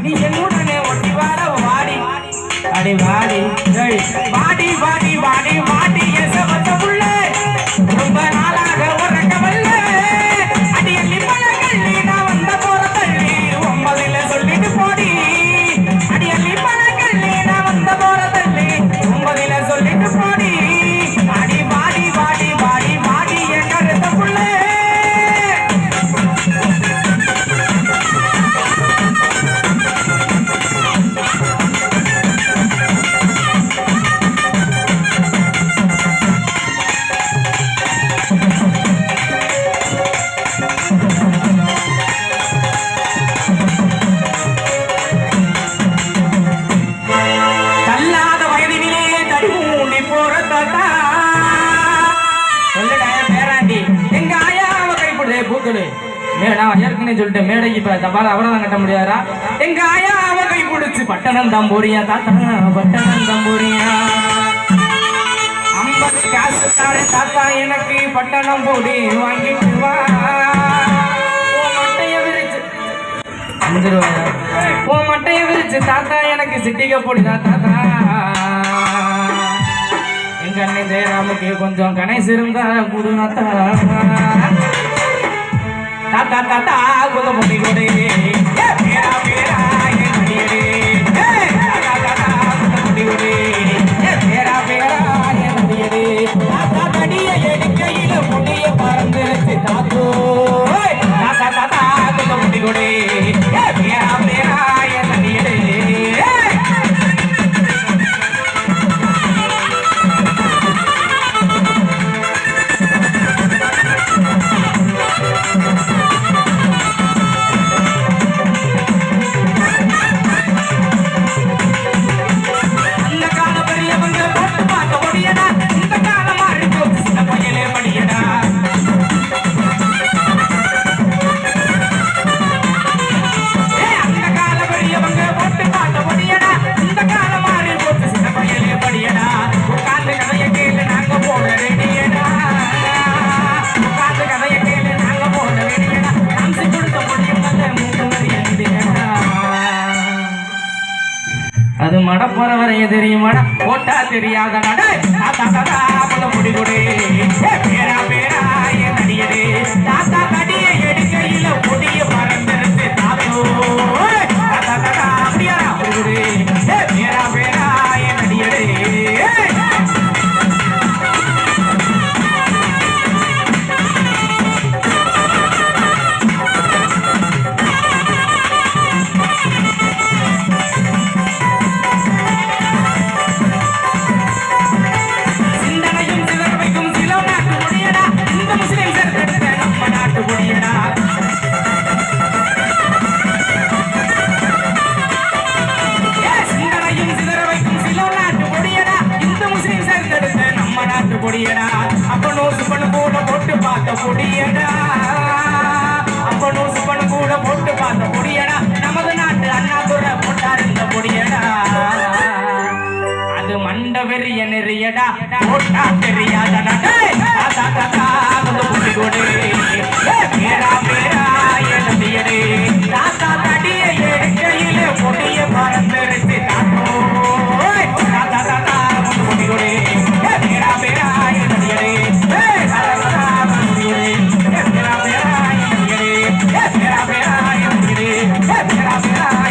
நீ என்னுடனே ஒட்டி வாட வாடி அடி வாடி வாடி வாடி வாடி வாடி எசவத்த புள்ள ரொம்ப நாளாக உறக்கவல்ல அடி அள்ளி பழக்கள்ளி நான் வந்த போற தள்ளி ஒன்பதில சொல்லிட்டு போடி அடி அள்ளி பழக்கள்ளி நான் வந்த போற தள்ளி ஒன்பதில சொல்லிட்டு போடி அடி வாடி வாடி வாடி வாடி என் கருத்த புள்ள சொல்லிட்டேன் மேடைக்கு இப்ப தபால அவரதான் கட்ட முடியாதா எங்க ஆயா அவ கை பிடிச்சு பட்டணம் தம்பூரியா தாத்தா பட்டணம் தம்பூரியா 50 காசு தானே தாத்தா எனக்கு பட்டணம் போடி வாங்கிட்டு வா மட்டைய விரிச்சு 5 ரூபாயா உன் மட்டைய விரிச்சு தாத்தா எனக்கு சிட்டிக்க போடுதா தாத்தா எங்க அண்ணன் ஜெயராமுக்கு கொஞ்சம் கணேசு இருந்தா குடுநாத்தா தாத்தா தாத்தா குத பொடி கொடே பேரா பேரா என் அடியடே தாத்தா தாத்தா குத பொடி கொடே பேரா பேரா என் அடியடே தாத்தா தடிய எடுக்கையில பொடிய பறந்துருச்சு தாத்தோ தாத்தா தாத்தா குத பொடி கொடே பேரா பேரா என் அடியடே அது மட போற வரைய தெரியுமாடா போட்டா தெரியாத நடை தாத்தா தாத்தா புத முடி கொடு பேரா பேரா என் அடியடே தாத்தா கடிய எடுக்கையில பொடிய பறந்துருச்சு தாத்தோ தாத்தா தாத்தா அப்படியா முடி கொடு பேரா பேரா என் அடியடே பொடியடா அப்பனூசு பண்ணு கூட போட்டு பார்த்த பொடியடா அப்பனூசு பண்ணு கூட போட்டு பார்த்த பொடியடா நமது நாட்டு அண்ணாதுரை போட்டார் இந்த பொடியடா அது மண்ட வெறிய நெறியடா போட்டா தெரியாத நடை தாத்தா தாத்தா பொடி கொடு பேரா பேரா என் அடியடே தாத்தா தடிய எடுக்கையில பொடிய பறந்துருச்சு தாத்தோ தாத்தா தாத்தா பொடி கொடு பேரா பேரா என் அடியடே தாத்தா தாத்தா பொடி கொடு பேரா பேரா என் அடியடே பேரா பேரா என் அடியடே பேரா பேரா